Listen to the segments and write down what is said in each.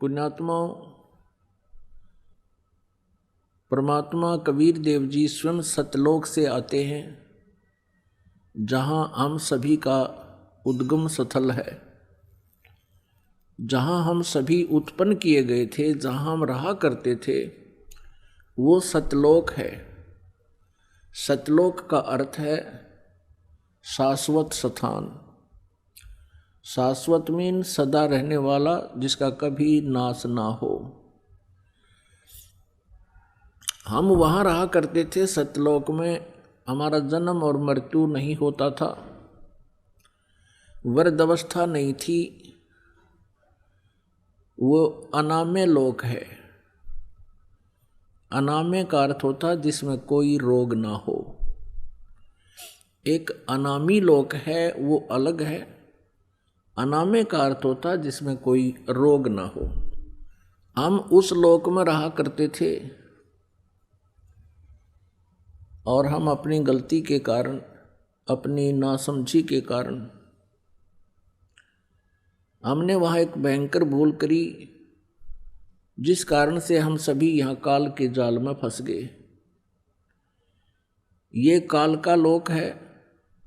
पुण्यात्मा परमात्मा कबीर देव जी स्वयं सतलोक से आते हैं, जहाँ हम सभी का उद्गम स्थल है, जहाँ हम सभी उत्पन्न किए गए थे, जहाँ हम रहा करते थे, वो सतलोक है। सतलोक का अर्थ है शाश्वत स्थान। शाश्वत मीन सदा रहने वाला, जिसका कभी नाश ना हो। हम वहाँ रहा करते थे सतलोक में, हमारा जन्म और मृत्यु नहीं होता था, वृद्ध अवस्था नहीं थी, वो अनाम्य लोक है। अनाम्य का अर्थ होता है जिसमें कोई रोग ना हो। एक अनामी लोक है, वो अलग है। अनाम्य का अर्थ होता है जिसमें कोई रोग ना हो। हम उस लोक में रहा करते थे और हम अपनी गलती के कारण, अपनी नासमझी के कारण हमने वहाँ एक भयंकर भूल करी, जिस कारण से हम सभी यहाँ काल के जाल में फंस गए। ये काल का लोक है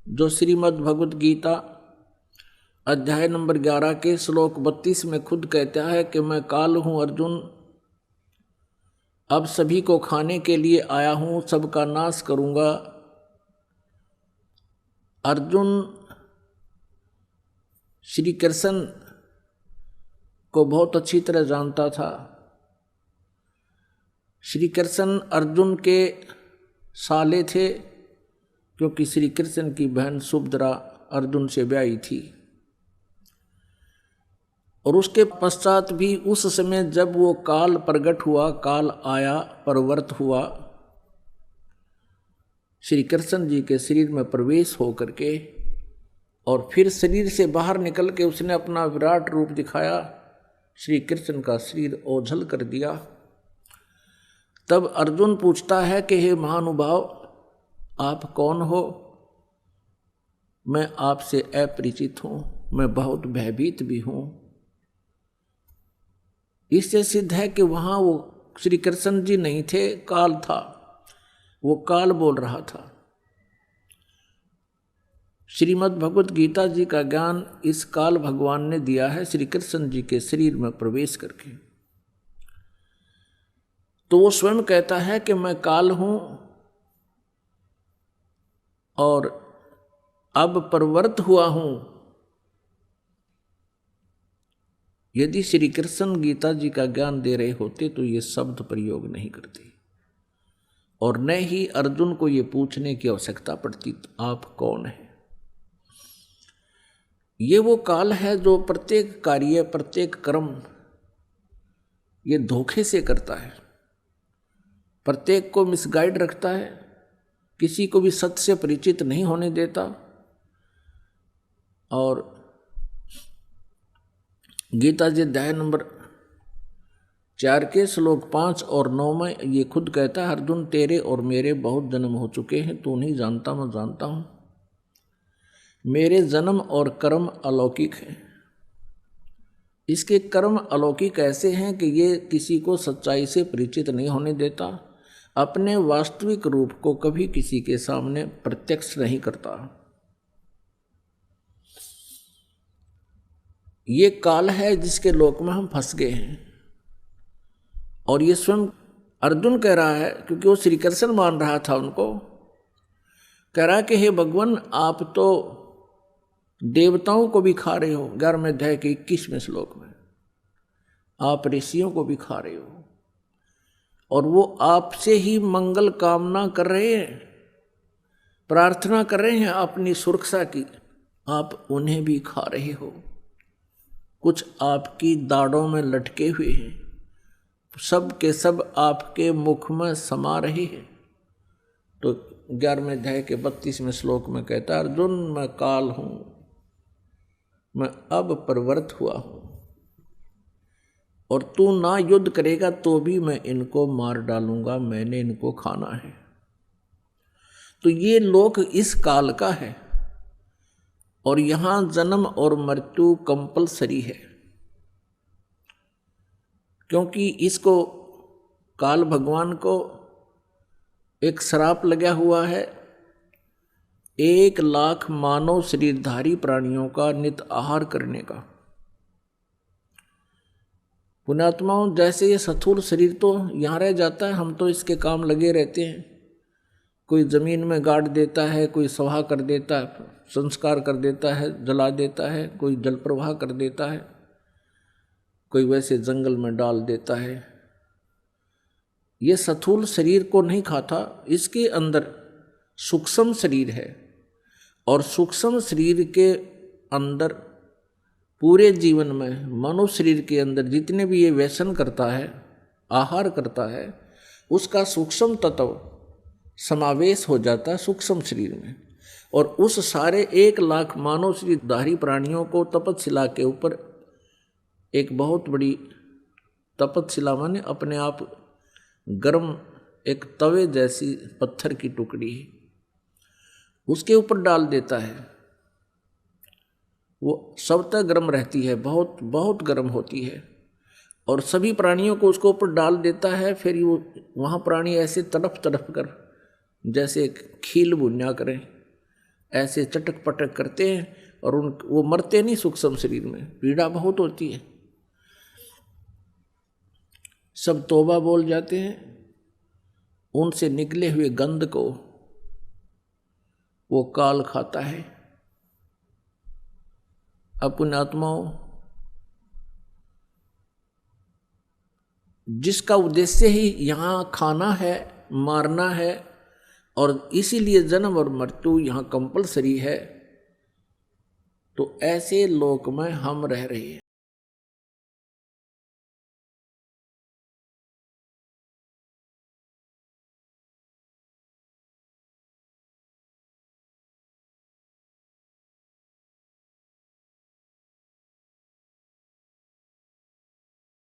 जो श्रीमद् भगवद गीता अध्याय नंबर 11 के श्लोक 32 में खुद कहता है कि मैं काल हूँ अर्जुन, अब सभी को खाने के लिए आया हूँ, सबका नाश करूँगा। अर्जुन श्री कृष्ण को बहुत अच्छी तरह जानता था। श्री कृष्ण अर्जुन के साले थे, क्योंकि श्री कृष्ण की बहन सुभद्रा अर्जुन से ब्याही थी। और उसके पश्चात भी उस समय जब वो काल प्रकट हुआ, काल आया, प्रवृत्त हुआ, श्री कृष्ण जी के शरीर में प्रवेश हो करके और फिर शरीर से बाहर निकल के उसने अपना विराट रूप दिखाया, श्री कृष्ण का शरीर ओझल कर दिया। तब अर्जुन पूछता है कि हे महानुभाव, आप कौन हो? मैं आपसे अपरिचित हूँ, मैं बहुत भयभीत भी हूँ। इससे सिद्ध है कि वहाँ वो श्री कृष्ण जी नहीं थे, काल था। वो काल बोल रहा था। श्रीमद् भगवद गीता जी का ज्ञान इस काल भगवान ने दिया है श्री कृष्ण जी के शरीर में प्रवेश करके। तो वो स्वयं कहता है कि मैं काल हूँ और अब प्रवृत्त हुआ हूँ। यदि श्री कृष्ण गीता जी का ज्ञान दे रहे होते तो ये शब्द प्रयोग नहीं करते और न ही अर्जुन को ये पूछने की आवश्यकता पड़ती आप कौन है। ये वो काल है जो प्रत्येक कार्य, प्रत्येक कर्म ये धोखे से करता है, प्रत्येक को मिसगाइड रखता है, किसी को भी सत्य से परिचित नहीं होने देता। और गीता जी अध्याय नंबर 4 के श्लोक 5 और 9 में ये खुद कहता है, अर्जुन तेरे और मेरे बहुत जन्म हो चुके हैं, तू नहीं जानता, मैं जानता हूँ। मेरे जन्म और कर्म अलौकिक हैं। इसके कर्म अलौकिक ऐसे हैं कि ये किसी को सच्चाई से परिचित नहीं होने देता, अपने वास्तविक रूप को कभी किसी के सामने प्रत्यक्ष नहीं करता। ये काल है जिसके लोक में हम फंस गए हैं। और ये स्वयं अर्जुन कह रहा है, क्योंकि वो श्री कृष्ण मान रहा था उनको, कह रहा है कि हे भगवान, आप तो देवताओं को भी खा रहे हो। 11वें अध्याय के 21वें श्लोक में आप ऋषियों को भी खा रहे हो और वो आपसे ही मंगल कामना कर रहे हैं, प्रार्थना कर रहे हैं अपनी सुरक्षा की, आप उन्हें भी खा रहे हो। कुछ आपकी दाढ़ों में लटके हुए हैं, सब के सब आपके मुख में समा रहे हैं। तो 11वें अध्याय के 32वें श्लोक में कहता है, अर्जुन मैं काल हूँ, मैं अब प्रवृत्त हुआ हूँ और तू ना युद्ध करेगा तो भी मैं इनको मार डालूंगा, मैंने इनको खाना है। तो ये लोक इस काल का है और यहाँ जन्म और मृत्यु कंपलसरी है। क्योंकि इसको काल भगवान को एक श्राप लगा हुआ है 1,00,000 मानव शरीरधारी प्राणियों का नित आहार करने का। पुण्यात्माओं, जैसे ये स्थूल शरीर तो यहाँ रह जाता है, हम तो इसके काम लगे रहते हैं। कोई जमीन में गाड़ देता है, कोई सवा कर देता है, संस्कार कर देता है, जला देता है, कोई जल प्रवाह कर देता है, कोई वैसे जंगल में डाल देता है। ये स्थूल शरीर को नहीं खाता, इसके अंदर सूक्ष्म शरीर है और सूक्ष्म शरीर के अंदर पूरे जीवन में मनुष्य शरीर के अंदर जितने भी ये व्यसन करता है, आहार करता है, उसका सूक्ष्म तत्व समावेश हो जाता है सूक्ष्म शरीर में। और उस सारे 1,00,000 मानव शरीरधारी प्राणियों को तपतशिला के ऊपर एक बहुत बड़ी तपतशिला माने अपने आप गर्म एक तवे जैसी पत्थर की टुकड़ी है, उसके ऊपर डाल देता है। वो सब तक गर्म रहती है, बहुत बहुत गर्म होती है, और सभी प्राणियों को उसको ऊपर डाल देता है। फिर वो वहाँ प्राणी ऐसे तड़प तड़प कर जैसे खील भुन्या करें, ऐसे चटक पटक करते हैं, और वो मरते नहीं सूक्ष्म शरीर में, पीड़ा बहुत होती है। सब तौबा बोल जाते हैं, उनसे निकले हुए गंध को वो काल खाता है। अपने आत्माओं, जिसका उद्देश्य ही यहाँ खाना है, मारना है, और इसीलिए जन्म और मृत्यु यहाँ कंपलसरी है, तो ऐसे लोक में हम रह रहे हैं।